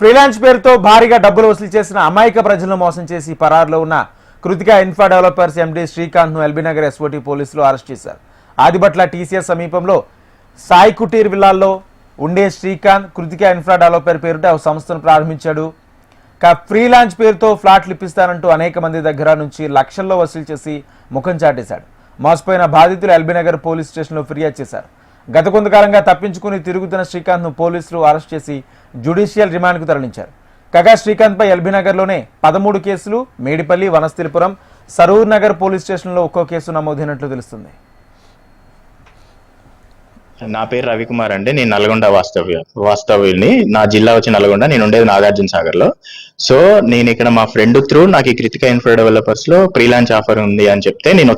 Freelance పేరుతో భారీగా డబ్బులు వసూలు చేసిన అమాయక ప్రజలను మోసం చేసి పరారులో ఉన్న Krittika infra developers MD Srikanth ను ఎల్బీనగర్ ఎస్ఓటీ పోలీసులు అరెస్ట్ చేశారు. ఆదిబట్ల టీసీఎస్ సమీపంలో సాయి కుటీర్ విల్లాల్లో ఉండే శ్రీకాంత్ కృతిక ఇన్ఫ్రా డెవలపర్ పేరుట ఒక సంస్థను ప్రారంభించాడు. ఫ్రీలాన్స్ పేరుతో ఫ్లాట్లు ఇప్పిస్తానంటూ అనేక మంది దగ్గర నుంచి లక్షల్లో వసూలు చేసి ముఖం చాటేశాడు. మోసపోయిన బాధితులు ఎల్బీనగర్ పోలీస్ స్టేషన్లో ఫిర్యాదు చేశారు. గత కొంతకాలంగా తప్పించుకుని తిరుగుతున్న శ్రీకాంత్ ను పోలీసులు అరెస్ట్ చేసి జ్యుడిషియల్ రిమాండ్కు తరలించారు. కాగా శ్రీకాంత్ పై ఎల్బీనగర్లోనే 13 కేసులు, మేడిపల్లి, వనస్థలిపురం, సరూర్ నగర్ పోలీస్ స్టేషన్లో ఒక్కో కేసు నమోదైనట్లు తెలుస్తుంది. నా పేరు రవికుమార్ అండి. నేను నల్గొండ వాస్తవ్యుల్ని. నా జిల్లా వచ్చి నల్గొండ. నేను ఉండేది నాగార్జున సాగర్ లో. సో నేను ఇక్కడ మా ఫ్రెండ్ త్రూ నాకు ఈ కృతిక ఇన్ఫ్రా డెవలపర్స్ లో ఫ్రీలాన్స్ ఆఫర్ ఉంది అని చెప్తే నేను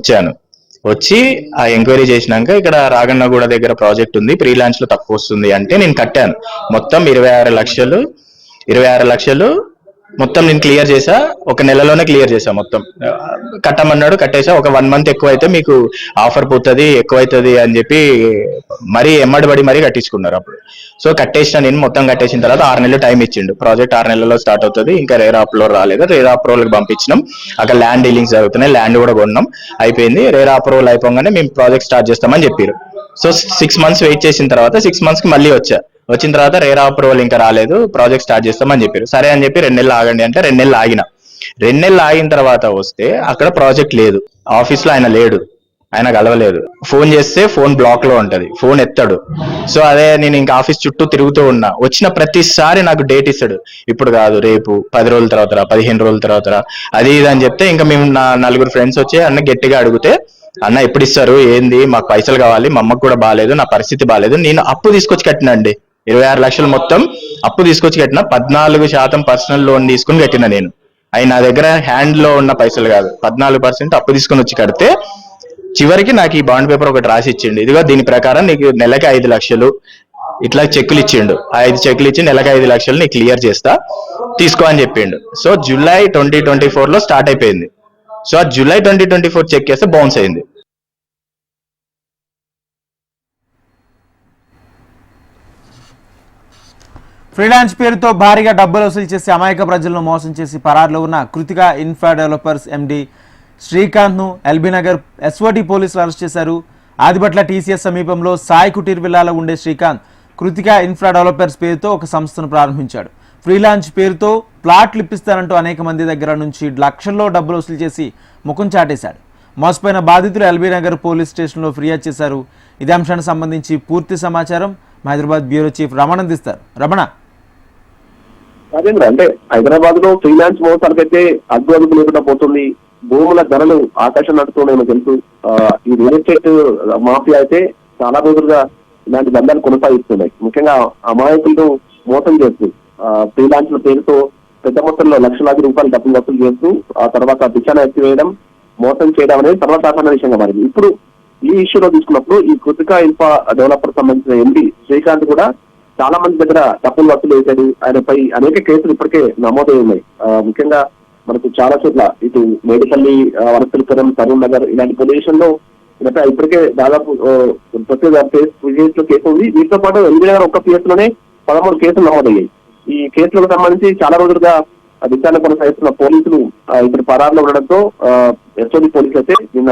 వచ్చి ఆ ఎంక్వైరీ చేసినాక ఇక్కడ రాగన్నగూడ దగ్గర ప్రాజెక్ట్ ఉంది, ఫ్రీలాన్స్ లో తక్కువ వస్తుంది అంటే నేను కట్టాను. మొత్తం 26 లక్షలు మొత్తం నేను క్లియర్ చేసా. ఒక నెలలోనే క్లియర్ చేసా. మొత్తం కట్టమన్నాడు, కట్టేసా. ఒక 1 మంత్ ఎక్కువ అయితే మీకు ఆఫర్ పోతుంది, ఎక్కువైతుంది అని చెప్పి మరీ ఎమ్మడిబడి మరీ కట్టించుకున్నారు అప్పుడు. సో కట్టేసిన నేను మొత్తం కట్టేసిన తర్వాత 6 నెలలు టైం ఇచ్చిండు. ప్రాజెక్ట్ 6 నెలల్లో స్టార్ట్ అవుతుంది. ఇంకా రేరా అప్రూవల్ రాలేదు. రేరా అప్రూవల్కి పంపించినాం. అక్కడ ల్యాండ్ డీలింగ్స్ జరుగుతున్నాయి. ల్యాండ్ కూడా కొన్నాం, అయిపోయింది. రేరా అప్రూవల్ అయిపోగానే మేము ప్రాజెక్ట్ స్టార్ట్ చేస్తామని చెప్పారు. సో 6 మంత్స్ వెయిట్ చేసిన తర్వాత 6 మంత్స్ కి మళ్ళీ వచ్చిన తర్వాత రేరా అప్రూవల్ ఇంకా రాలేదు, ప్రాజెక్ట్ స్టార్ట్ చేస్తామని చెప్పారు. సరే అని చెప్పి 2 నెలలు ఆగండి అంటే 2 నెలలు ఆగిన. 2 నెలలు ఆగిన తర్వాత వస్తే అక్కడ ప్రాజెక్ట్ లేదు. ఆఫీస్ లో ఆయన లేడు, ఆయన కలవలేదు. ఫోన్ చేస్తే ఫోన్ బ్లాక్ లో ఉంటది, ఫోన్ ఎత్తాడు. సో అదే నేను ఇంకా ఆఫీస్ చుట్టూ తిరుగుతూ ఉన్నా. వచ్చిన ప్రతిసారి నాకు డేట్ ఇస్తాడు. ఇప్పుడు కాదు, రేపు, 10 రోజుల తర్వాత, 15 రోజుల తర్వాత, అది ఇది అని చెప్తే ఇంకా మేము నా 4 ఫ్రెండ్స్ వచ్చి అన్న గట్టిగా అడిగితే, అన్న ఎప్పుడు ఇస్తారు, ఏంది, మాకు పైసలు కావాలి, మా అమ్మకు కూడా బాగాలేదు, నా పరిస్థితి బాగాలేదు. నేను అప్పు తీసుకొచ్చి కట్టినండి. 26 లక్షలు మొత్తం అప్పు తీసుకొచ్చి కట్టిన. 14% పర్సనల్ లోన్ తీసుకుని కట్టిన నేను. అవి నా దగ్గర హ్యాండ్ లో ఉన్న పైసలు కాదు, 14% అప్పు తీసుకుని వచ్చి కడితే చివరికి నాకు ఈ బాండ్ పేపర్ ఒకటి రాసి ఇచ్చిండు. ఇదిగో దీని ప్రకారం నీకు నెలకి 5 లక్షలు ఇట్లా చెక్కులు ఇచ్చిండు. 5 చెక్కులు ఇచ్చి నెలకి 5 లక్షలు నీకు క్లియర్ చేస్తా, తీసుకో అని చెప్పిండు. సో జూలై 2024 లో స్టార్ట్ అయిపోయింది. సో ఆ జూలై 2024 చెక్ చేస్తే బౌన్స్ అయింది. ఫ్రీలాన్స్ పేరుతో భారీగా డబ్బులు వసూలు చేసి అమాయక ప్రజలను మోసం చేసి పరారులో ఉన్న Krittika infra developers MD Srikanth ను ఎల్బీనగర్ ఎస్ఓటీ పోలీసులు అరెస్ట్ చేశారు. ఆదిబట్ల టీసీఎస్ సమీపంలో సాయి కుటీర్ విల్లాలో ఉండే శ్రీకాంత్ కృతిక ఇన్ఫ్రా డెవలపర్స్ పేరుతో ఒక సంస్థను ప్రారంభించాడు. ఫ్రీలాన్స్ పేరుతో ప్లాట్లు ఇప్పిస్తానంటూ అనేక మంది దగ్గర నుంచి లక్షల్లో డబ్బులు వసూలు చేసి ముఖం చాటేశాడు. మోసపోయిన బాధితులు ఎల్బీనగర్ పోలీస్ స్టేషన్లో ఫిర్యాదు చేశారు. ఇదే అంశానికి సంబంధించి పూర్తి సమాచారం హైదరాబాద్ బ్యూరో చీఫ్ రమణ అందిస్తారు. రమణ, రాజేంద్ర, అంటే హైదరాబాద్ లో ఫ్రీలాన్స్ మోసాలకైతే అడ్డు లేకుండా పోతుంది. భూముల ధరలు ఆకాశం నడుతున్నాయో తెలుసు. ఈ రియల్ ఎస్టేట్ మాఫియా అయితే చాలా రోజులుగా ఇలాంటి దందాలు కొనసాగిస్తున్నాయి. ముఖ్యంగా అమాయకులను మోసం చేస్తూ ఫ్రీలాన్స్ పేరుతో పెద్ద మొత్తంలో లక్షలాది రూపాయలు డబ్బులు వసూలు చేస్తూ ఆ తర్వాత దిశాన ఎత్తివేయడం, మోసం చేయడం అనేది సర్వసాధారణ విషయంగా మారింది. ఇప్పుడు ఈ ఇష్యూలో తీసుకున్నప్పుడు ఈ కృతిక ఇన్ఫ్రా డెవలపర్ సంబంధించిన ఎండీ శ్రీకాంత్ కూడా చాలా మంది దగ్గర డబ్బులు వసూలు చేశాడు. ఆయనపై అనేక కేసులు ఇప్పటికే నమోదై ఉన్నాయి. ముఖ్యంగా మనకు చాలా చోట్ల ఇటు మేడిపల్లి, వనస్థలిపురం, సరూర్ నగర్ ఇలాంటి ప్రదేశంలో ఇప్పటికే దాదాపు ప్రతి కేసు ఉంది. వీటితో పాటు ఎల్బీనగర్ ఒక్క పిఎస్ లోనే 13 కేసులు నమోదయ్యాయి. ఈ కేసులకు సంబంధించి చాలా రోజులుగా విచారణ కొనసాగిస్తున్న పోలీసులు ఇప్పుడు పరారులో ఉండడంతో ఎస్ఓటీ పోలీసులు అయితే నిన్న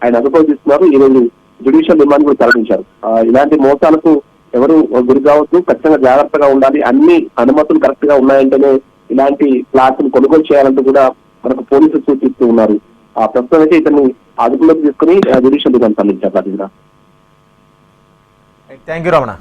ఆయన అదుపులోకి తీసుకున్నారు. ఈ రోజు జ్యుడిషియల్ రిమాండ్ కూడా తరలించారు. ఇలాంటి మోసాలకు ఎవరు గురి కావద్దు, ఖచ్చితంగా జాగ్రత్తగా ఉండాలి. అన్ని అనుమతులు కరెక్ట్ గా ఉన్నాయంటేనే ఇలాంటి ఫ్లాట్స్ కొనుగోలు చేయాలంటూ కూడా మనకు పోలీసులు సూచిస్తూ ఉన్నారు. ఆ ప్రస్తుతం అయితే ఇతన్ని అదుపులోకి తీసుకుని జ్యుడిషియల్ రిమాండ్ తరలించారు. Thank you Ramana.